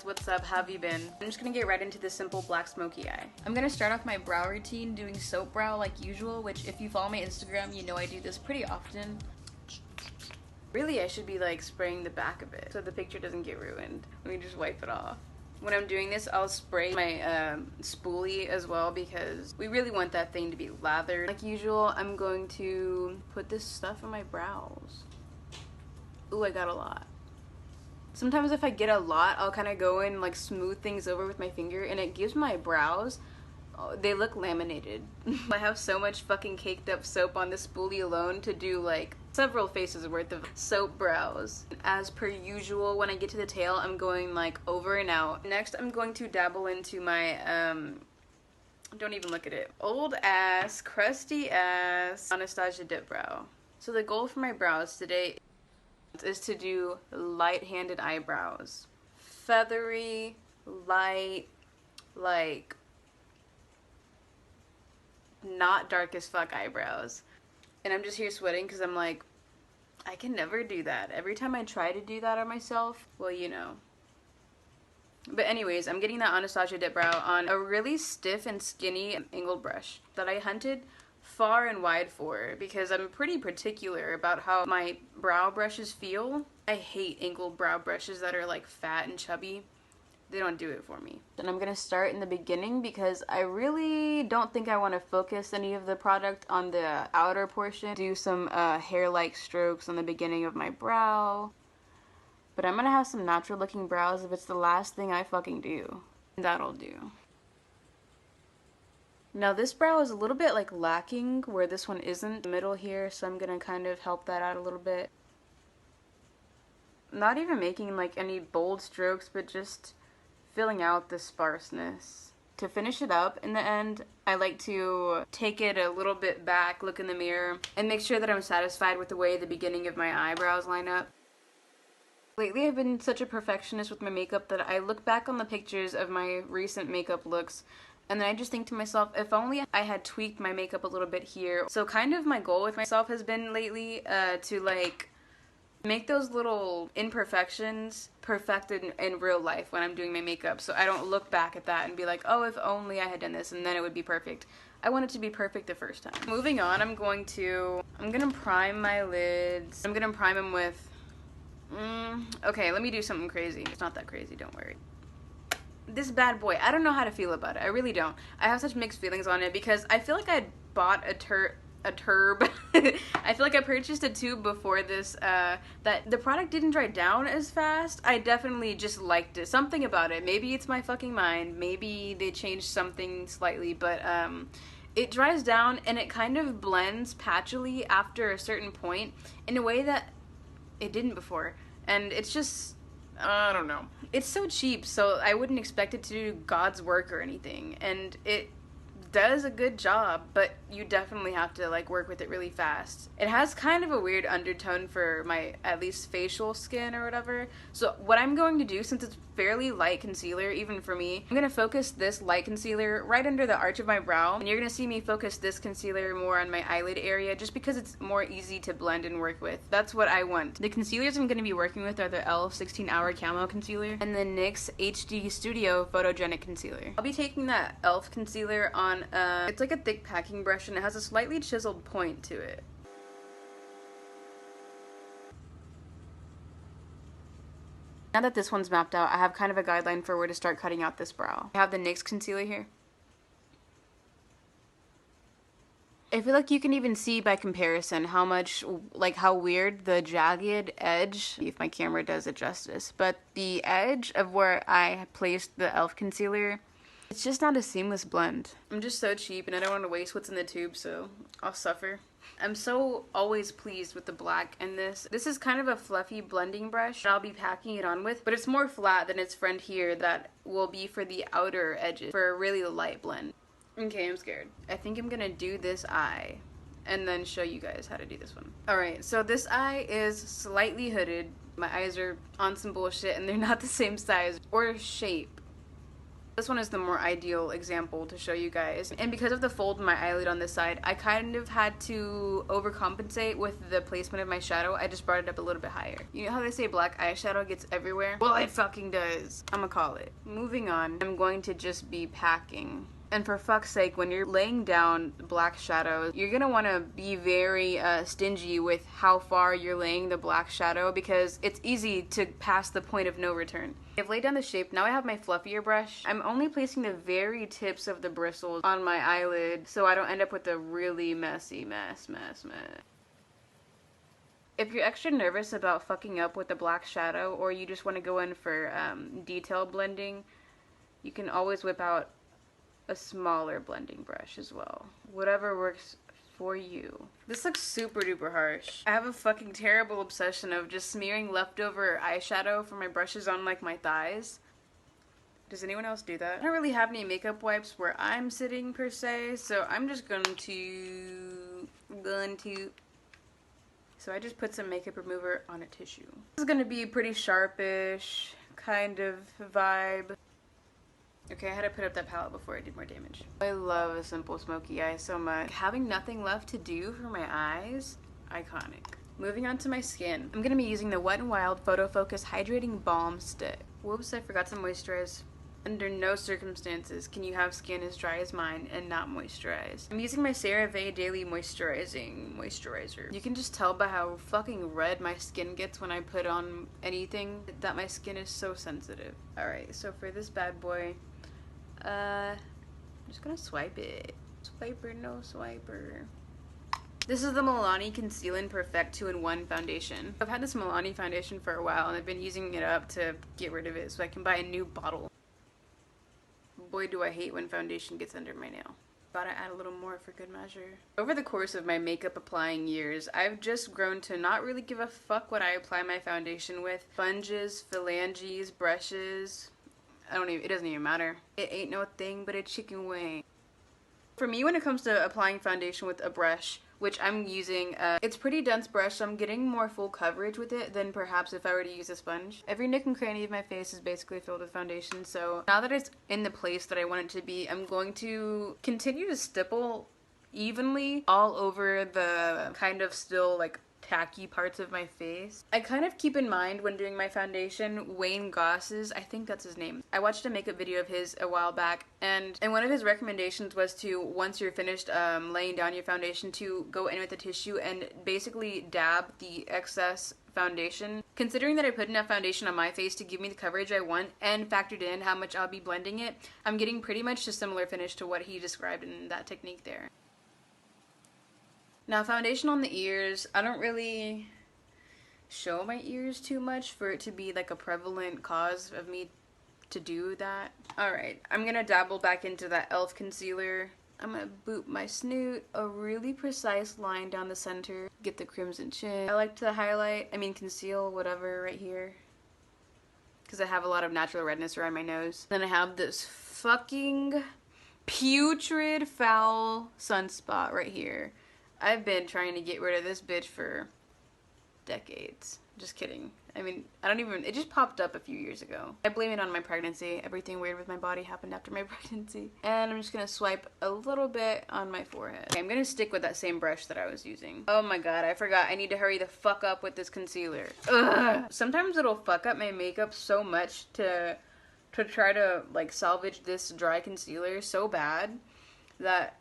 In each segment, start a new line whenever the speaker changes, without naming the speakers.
what's up? How have you been? I'm just gonna get right into this simple black smoky eye. I'm gonna start off my brow routine doing soap brow like usual, which if you follow my Instagram, you know I do this pretty often. Really, I should be like spraying the back of it so the picture doesn't get ruined. Let me just wipe it off. When I'm doing this, I'll spray my spoolie as well because we really want that thing to be lathered. Like usual, I'm going to put this stuff on my brows. Ooh, I got a lot. Sometimes if I get a lot, I'll kind of go in like smooth things over with my finger and it gives my brows, they look laminated. I have so much fucking caked up soap on this spoolie alone to do like several faces worth of soap brows. As per usual, when I get to the tail, I'm going like over and out. Next, I'm going to dabble into my, don't even look at it, old ass, crusty ass Anastasia dip brow. So the goal for my brows today is to do light-handed eyebrows. Feathery, light, like not dark as fuck eyebrows. And I'm just here sweating because I'm like, I can never do that. Every time I try to do that on myself, well, you know. But anyways, I'm getting that Anastasia dip brow on a really stiff and skinny angled brush that I hunted far and wide for because I'm pretty particular about how my brow brushes feel. I hate angled brow brushes that are like fat and chubby. They don't do it for me. And I'm gonna start in the beginning because I really don't think I want to focus any of the product on the outer portion. Do some hair-like strokes on the beginning of my brow. But I'm gonna have some natural looking brows if it's the last thing I fucking do. That'll do. Now this brow is a little bit like lacking where this one isn't, the middle here, so I'm gonna kind of help that out a little bit. Not even making like any bold strokes, but just filling out the sparseness. To finish it up in the end, I like to take it a little bit back, look in the mirror, and make sure that I'm satisfied with the way the beginning of my eyebrows line up. Lately I've been such a perfectionist with my makeup that I look back on the pictures of my recent makeup looks and then I just think to myself, if only I had tweaked my makeup a little bit here. So kind of my goal with myself has been lately to like make those little imperfections perfected in real life when I'm doing my makeup, so I don't look back at that and be like, oh, if only I had done this and then it would be perfect. I want it to be perfect the first time. Moving on, I'm gonna prime my lids. I'm gonna prime them with, okay, let me do something crazy. It's not that crazy, don't worry. This bad boy, I don't know how to feel about it. I really don't. I have such mixed feelings on it because I feel like I bought a turb. I feel like I purchased a tube before this, that the product didn't dry down as fast. I definitely just liked it. Something about it. Maybe it's my fucking mind. Maybe they changed something slightly, but it dries down and it kind of blends patchily after a certain point in a way that it didn't before. And it's just, I don't know. It's so cheap, so I wouldn't expect it to do God's work or anything. And it does a good job, but you definitely have to like work with it really fast. It has kind of a weird undertone for my at least facial skin or whatever. So what I'm going to do, since it's fairly light concealer even for me, I'm gonna focus this light concealer right under the arch of my brow, and you're gonna see me focus this concealer more on my eyelid area just because it's more easy to blend and work with. That's what I want. The concealers I'm gonna be working with are the e.l.f. 16 Hour Camo Concealer and the NYX HD Studio Photogenic Concealer. I'll be taking that e.l.f. concealer on it's like a thick packing brush and it has a slightly chiseled point to it. Now that this one's mapped out, I have kind of a guideline for where to start cutting out this brow. I have the NYX concealer here. I feel like you can even see by comparison how much, like how weird the jagged edge, if my camera does it justice, but the edge of where I placed the e.l.f. concealer, it's just not a seamless blend. I'm just so cheap and I don't want to waste what's in the tube, so I'll suffer. I'm so always pleased with the black in this. This is kind of a fluffy blending brush that I'll be packing it on with, but it's more flat than its friend here that will be for the outer edges for a really light blend. Okay, I'm scared. I think I'm gonna do this eye and then show you guys how to do this one. Alright, so this eye is slightly hooded. My eyes are on some bullshit and they're not the same size or shape. This one is the more ideal example to show you guys. And because of the fold in my eyelid on this side, I kind of had to overcompensate with the placement of my shadow. I just brought it up a little bit higher. You know how they say black eyeshadow gets everywhere? Well, it fucking does. I'ma call it. Moving on, I'm going to just be packing. And for fuck's sake, when you're laying down black shadows, you're gonna want to be very stingy with how far you're laying the black shadow, because it's easy to pass the point of no return. I've laid down the shape. Now I have my fluffier brush. I'm only placing the very tips of the bristles on my eyelid so I don't end up with a really messy mess. If you're extra nervous about fucking up with the black shadow, or you just want to go in for detail blending, you can always whip out a smaller blending brush as well. Whatever works for you. This looks super duper harsh. I have a fucking terrible obsession of just smearing leftover eyeshadow from my brushes on like my thighs. Does anyone else do that? I don't really have any makeup wipes where I'm sitting per se, so I'm just going to so I just put some makeup remover on a tissue. This is gonna be a pretty sharpish kind of vibe. Okay, I had to put up that palette before I did more damage. I love a simple smoky eye so much. Having nothing left to do for my eyes, iconic. Moving on to my skin. I'm gonna be using the Wet n Wild Photo Focus Hydrating Balm Stick. Whoops, I forgot to moisturize. Under no circumstances can you have skin as dry as mine and not moisturize. I'm using my CeraVe Daily Moisturizer. You can just tell by how fucking red my skin gets when I put on anything that my skin is so sensitive. Alright, so for this bad boy, I'm just gonna swipe it. Swiper, no swiper. This is the Milani Conceal & Perfect 2-in-1 foundation. I've had this Milani foundation for a while and I've been using it up to get rid of it so I can buy a new bottle. Boy, do I hate when foundation gets under my nail. Gotta add a little more for good measure. Over the course of my makeup applying years, I've just grown to not really give a fuck what I apply my foundation with. Sponges, phalanges, brushes, it doesn't even matter. It ain't no thing but a chicken wing. For me, when it comes to applying foundation with a brush, which I'm using, it's a pretty dense brush, so I'm getting more full coverage with it than perhaps if I were to use a sponge. Every nook and cranny of my face is basically filled with foundation, so now that it's in the place that I want it to be, I'm going to continue to stipple evenly all over the kind of still like tacky parts of my face. I kind of keep in mind when doing my foundation Wayne Goss's, I think that's his name. I watched a makeup video of his a while back, and one of his recommendations was to, once you're finished laying down your foundation, to go in with a tissue and basically dab the excess foundation. Considering that I put enough foundation on my face to give me the coverage I want and factored in how much I'll be blending it, I'm getting pretty much a similar finish to what he described in that technique there. Now, foundation on the ears, I don't really show my ears too much for it to be like a prevalent cause of me to do that. Alright, I'm gonna dabble back into that e.l.f. concealer. I'm gonna boop my snoot, a really precise line down the center, get the crimson chin. I like to conceal whatever right here, because I have a lot of natural redness around my nose. Then I have this fucking putrid foul sunspot right here. I've been trying to get rid of this bitch for decades. Just kidding. It just popped up a few years ago. I blame it on my pregnancy. Everything weird with my body happened after my pregnancy. And I'm just gonna swipe a little bit on my forehead. Okay, I'm gonna stick with that same brush that I was using. Oh my god, I forgot. I need to hurry the fuck up with this concealer. Ugh. Sometimes it'll fuck up my makeup so much to try to like salvage this dry concealer so bad that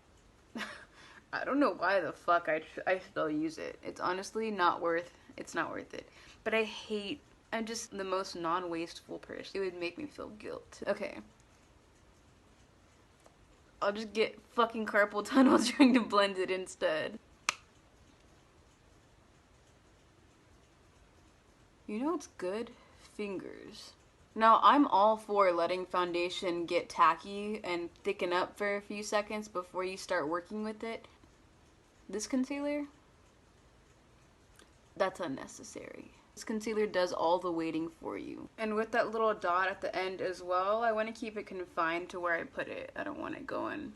I don't know why the fuck I still use it. It's honestly not worth it. But I'm just the most non-wasteful person. It would make me feel guilt. Okay. I'll just get fucking carpal tunnel trying to blend it instead. You know what's good? Fingers. Now, I'm all for letting foundation get tacky and thicken up for a few seconds before you start working with it. This concealer? That's unnecessary. This concealer does all the waiting for you. And with that little dot at the end as well, I want to keep it confined to where I put it. I don't want it going.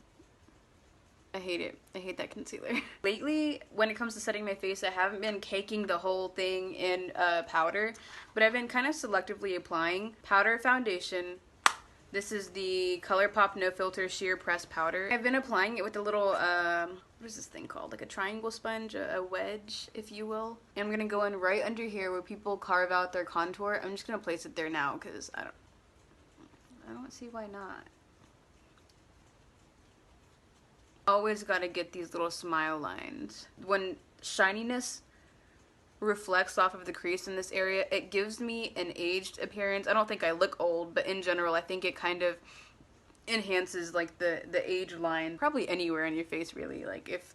I hate it. I hate that concealer. Lately, when it comes to setting my face, I haven't been caking the whole thing in powder, but I've been kind of selectively applying powder, foundation, This is the ColourPop No Filter Sheer Press Powder. I've been applying it with a little, what is this thing called? Like a triangle sponge, a wedge, if you will. And I'm gonna go in right under here where people carve out their contour. I'm just gonna place it there now because I don't see why not. Always gotta get these little smile lines. When shininess reflects off of the crease in this area, it gives me an aged appearance. I don't think I look old, but in general I think it kind of enhances like the age line probably anywhere on your face, really. Like if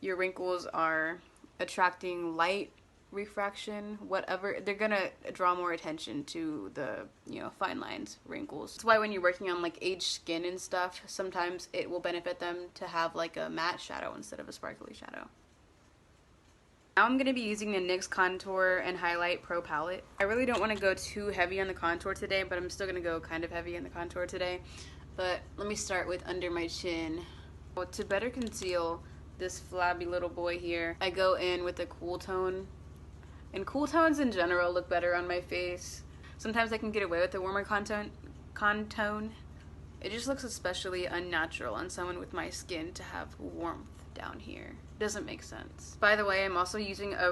your wrinkles are attracting light refraction, whatever, they're gonna draw more attention to the, you know, fine lines, wrinkles. That's why when you're working on like aged skin and stuff, sometimes it will benefit them to have like a matte shadow instead of a sparkly shadow. Now I'm going to be using the NYX Contour and Highlight Pro Palette. I really don't want to go too heavy on the contour today, but I'm still going to go kind of heavy on the contour today. But let me start with under my chin. Well, to better conceal this flabby little boy here, I go in with a cool tone. And cool tones in general look better on my face. Sometimes I can get away with a warmer contone. It just looks especially unnatural on someone with my skin to have warmth down here. Doesn't make sense. By the way, I'm also using a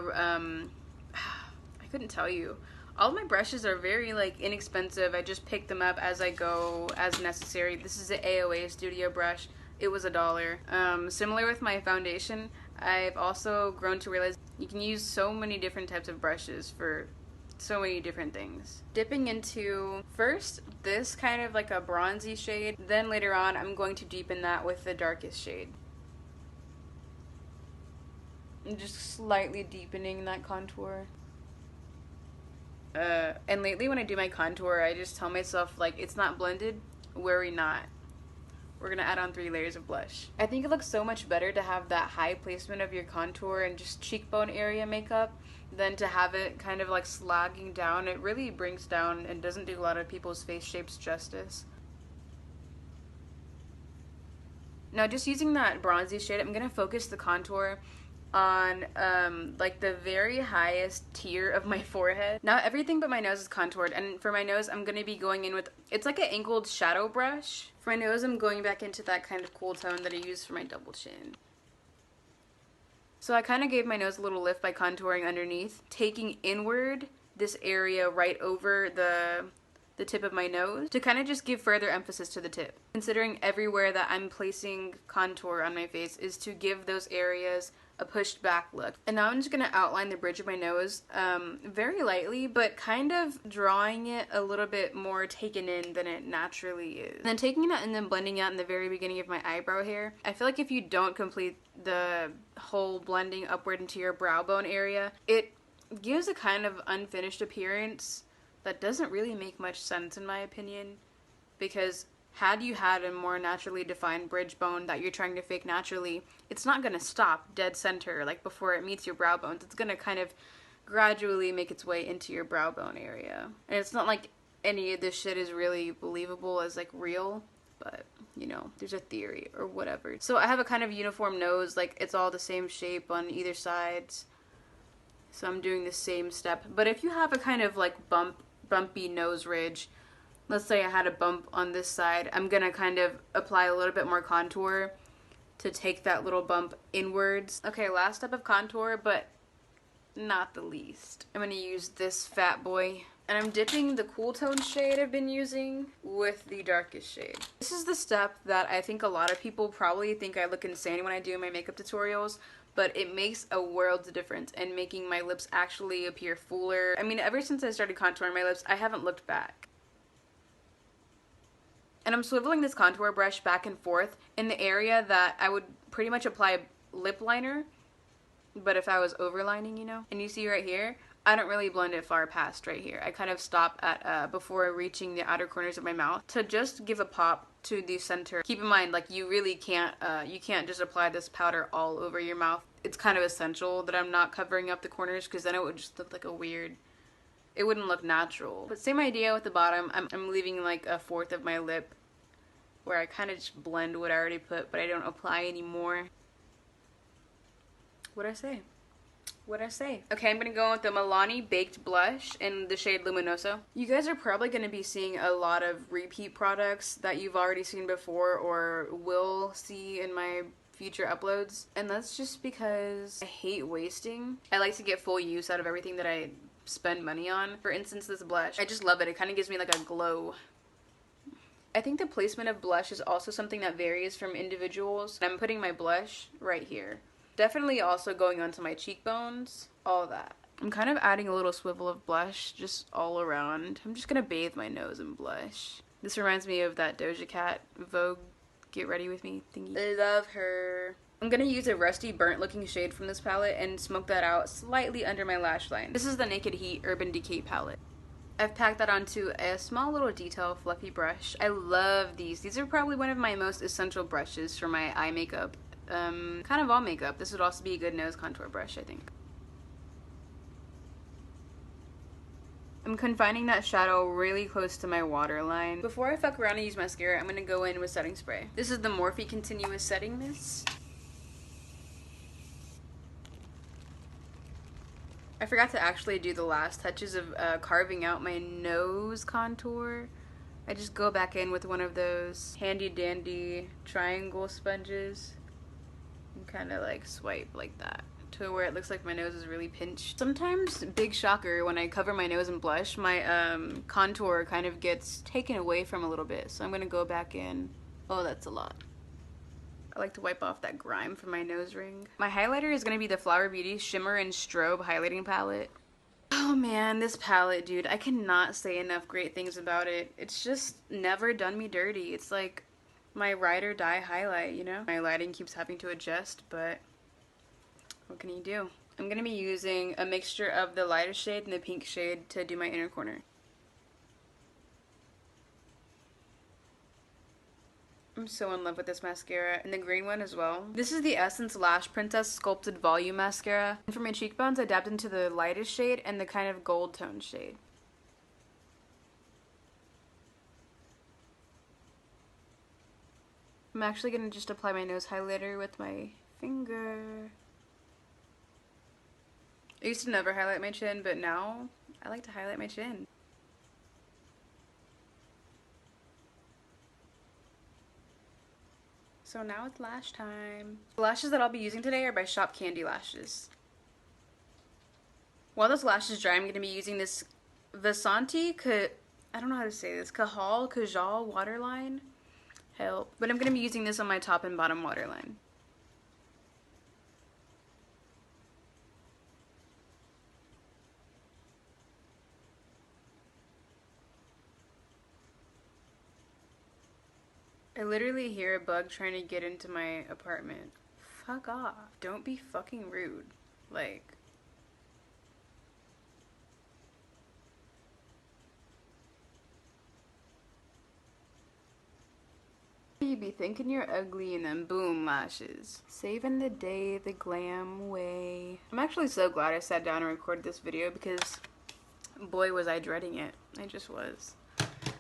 I couldn't tell you. All of my brushes are very like inexpensive. I just pick them up as I go, as necessary. This is the AOA Studio brush. It was $1. Similar with my foundation, I've also grown to realize you can use so many different types of brushes for so many different things. Dipping into first this kind of like a bronzy shade, then later on I'm going to deepen that with the darkest shade. I'm just slightly deepening that contour. And lately when I do my contour, I just tell myself, like, it's not blended, worry not. We're gonna add on 3 layers of blush. I think it looks so much better to have that high placement of your contour and just cheekbone area makeup than to have it kind of like slagging down. It really brings down and doesn't do a lot of people's face shapes justice. Now just using that bronzy shade, I'm gonna focus the contour on like the very highest tier of my forehead. Now everything but my nose is contoured, and for my nose I'm going to be going in with, it's like an angled shadow brush. For my nose I'm going back into that kind of cool tone that I use for my double chin. So I kind of gave my nose a little lift by contouring underneath, taking inward this area right over the tip of my nose to kind of just give further emphasis to the tip. Considering everywhere that I'm placing contour on my face is to give those areas a pushed back look. And now I'm just gonna outline the bridge of my nose very lightly, but kind of drawing it a little bit more taken in than it naturally is. And then taking that and then blending out in the very beginning of my eyebrow hair. I feel like if you don't complete the whole blending upward into your brow bone area, it gives a kind of unfinished appearance that doesn't really make much sense in my opinion, because had you had a more naturally defined bridge bone that you're trying to fake naturally, it's not going to stop dead center like before it meets your brow bones. It's going to kind of gradually make its way into your brow bone area. And it's not like any of this shit is really believable as like real, but you know, there's a theory or whatever. So I have a kind of uniform nose, like it's all the same shape on either sides. So I'm doing the same step. But if you have a kind of like bumpy nose ridge, let's say I had a bump on this side, I'm gonna kind of apply a little bit more contour to take that little bump inwards. Okay, last step of contour, but not the least. I'm gonna use this fat boy, and I'm dipping the cool tone shade I've been using with the darkest shade. This is the step that I think a lot of people probably think I look insane when I do my makeup tutorials, but it makes a world of difference in making my lips actually appear fuller. I mean, ever since I started contouring my lips, I haven't looked back. And I'm swiveling this contour brush back and forth in the area that I would pretty much apply lip liner, but if I was overlining, you know? And you see right here, I don't really blend it far past right here. I kind of stop at before reaching the outer corners of my mouth to just give a pop to the center. Keep in mind, like, you really can't, you can't just apply this powder all over your mouth. It's kind of essential that I'm not covering up the corners, because then it would just look like a weird, it wouldn't look natural. But same idea with the bottom. I'm leaving like a fourth of my lip where I kind of just blend what I already put, but I don't apply anymore. What'd I say? What'd I say? Okay, I'm gonna go with the Milani Baked Blush in the shade Luminoso. You guys are probably gonna be seeing a lot of repeat products that you've already seen before or will see in my future uploads. And that's just because I hate wasting. I like to get full use out of everything that I spend money on. For instance, this blush. I just love it. It kind of gives me like a glow. I think the placement of blush is also something that varies from individuals. I'm putting my blush right here. Definitely also going onto my cheekbones, all that. I'm kind of adding a little swivel of blush just all around. I'm just gonna bathe my nose in blush. This reminds me of that Doja Cat Vogue Get Ready With Me thingy. I love her. I'm gonna use a rusty burnt looking shade from this palette and smoke that out slightly under my lash line. This is the Naked Heat Urban Decay palette. I've packed that onto a small little detail fluffy brush. I love these. These are probably one of my most essential brushes for my eye makeup. Kind of all makeup. This would also be a good nose contour brush, I think. I'm confining that shadow really close to my waterline. Before I fuck around and use mascara, I'm gonna go in with setting spray. This is the Morphe Continuous Setting Mist. I forgot to actually do the last touches of carving out my nose contour. I just go back in with one of those handy dandy triangle sponges and kind of like swipe like that to where it looks like my nose is really pinched. Sometimes, big shocker, when I cover my nose in blush, my contour kind of gets taken away from a little bit. So I'm gonna go back in. Oh, that's a lot. I like to wipe off that grime from my nose ring. My highlighter is gonna be the Flower Beauty Shimmer and Strobe highlighting palette. Oh man, this palette, dude, I cannot say enough great things about it. It's just never done me dirty. It's like my ride or die highlight, you know? My lighting keeps having to adjust, but what can you do? I'm gonna be using a mixture of the lighter shade and the pink shade to do my inner corner. I'm so in love with this mascara, and the green one as well. This is the Essence Lash Princess Sculpted Volume Mascara. And for my cheekbones, I dabbed into the lightest shade and the kind of gold tone shade. I'm actually gonna just apply my nose highlighter with my finger. I used to never highlight my chin, but now I like to highlight my chin. So now it's lash time. The lashes that I'll be using today are by Shop Candy Lashes. While this lash is dry, I'm going to be using this Vasanti, I don't know how to say this, Kajal waterline. Help. But I'm going to be using this on my top and bottom waterline. I literally hear a bug trying to get into my apartment. Fuck off. Don't be fucking rude. Like... You be thinking you're ugly and then boom, lashes. Saving the day the glam way. I'm actually so glad I sat down and recorded this video because boy was I dreading it. I just was.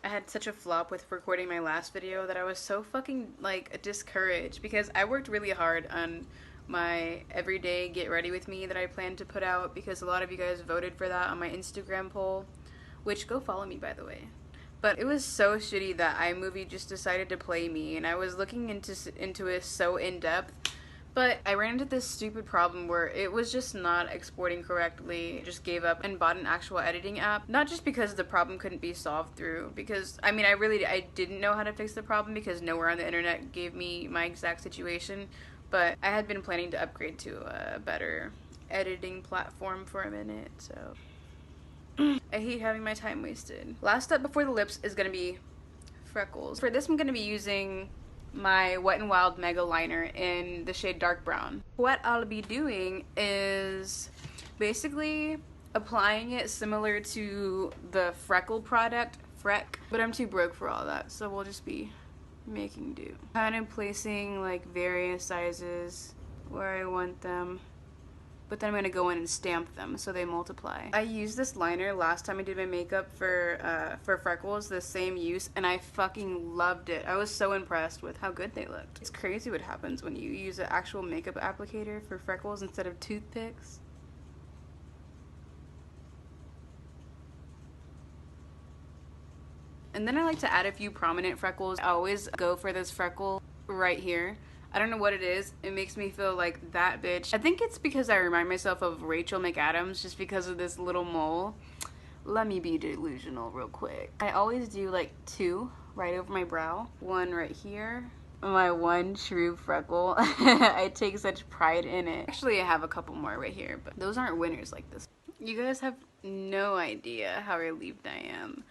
I had such a flop with recording my last video that I was so fucking like discouraged because I worked really hard on my everyday get ready with me that I planned to put out because a lot of you guys voted for that on my Instagram poll, which go follow me by the way. But it was so shitty that iMovie just decided to play me, and I was looking into it so in depth, but I ran into this stupid problem where it was just not exporting correctly. I just gave up and bought an actual editing app. Not just because the problem couldn't be solved through, because I mean I didn't know how to fix the problem because nowhere on the internet gave me my exact situation, but I had been planning to upgrade to a better editing platform for a minute, so... I hate having my time wasted. Last step before the lips is going to be freckles. For this I'm going to be using my Wet n Wild Mega Liner in the shade Dark Brown. What I'll be doing is basically applying it similar to the Freckle product, Freck, but I'm too broke for all that, so we'll just be making do. Kind of placing like various sizes where I want them. But then I'm going to go in and stamp them so they multiply. I used this liner last time I did my makeup for freckles, the same use, and I fucking loved it. I was so impressed with how good they looked. It's crazy what happens when you use an actual makeup applicator for freckles instead of toothpicks. And then I like to add a few prominent freckles. I always go for this freckle right here. I don't know what it is. It makes me feel like that bitch. I think it's because I remind myself of Rachel McAdams just because of this little mole. Let me be delusional real quick. I always do like 2 right over my brow. 1 right here. My one true freckle. I take such pride in it. Actually, I have a couple more right here, but those aren't winners like this. You guys have no idea how relieved I am.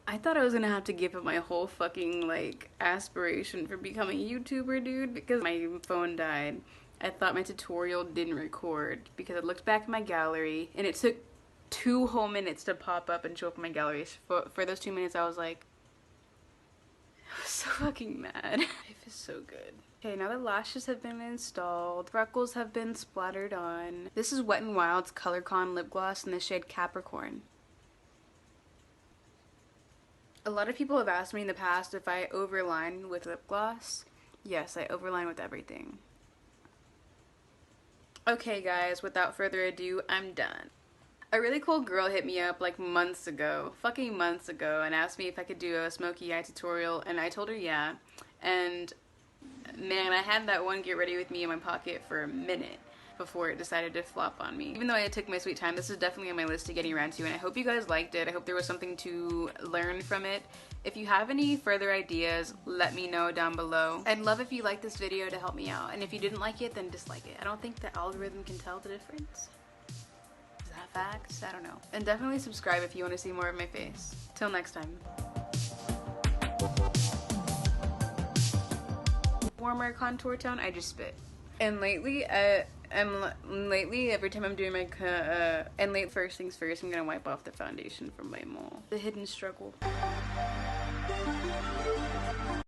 I thought I was gonna have to give up my whole fucking like aspiration for becoming a YouTuber, dude, because my phone died. I thought my tutorial didn't record because I looked back at my gallery and it took 2 whole minutes to pop up and show up in my gallery. For those 2 minutes I was like, I was so fucking mad. Life is so good. Okay, now the lashes have been installed. Freckles have been splattered on. This is Wet n Wild's ColorCon lip gloss in the shade Capricorn. A lot of people have asked me in the past if I overline with lip gloss. Yes, I overline with everything. Okay guys, without further ado, I'm done. A really cool girl hit me up like months ago, fucking months ago, and asked me if I could do a smoky eye tutorial, and I told her yeah. And man, I had that one get ready with me in my pocket for a minute before it decided to flop on me. Even though I took my sweet time, this is definitely on my list to getting around to, and I hope you guys liked it. I hope there was something to learn from it. If you have any further ideas, let me know down below. I'd love if you liked this video to help me out, and if you didn't like it, then dislike it. I don't think the algorithm can tell the difference. Is that facts? I don't know. And definitely subscribe if you want to see more of my face. Till next time. Warmer contour tone, I just spit. And lately, every time I'm doing my, first things first, I'm gonna wipe off the foundation from my mole. The hidden struggle.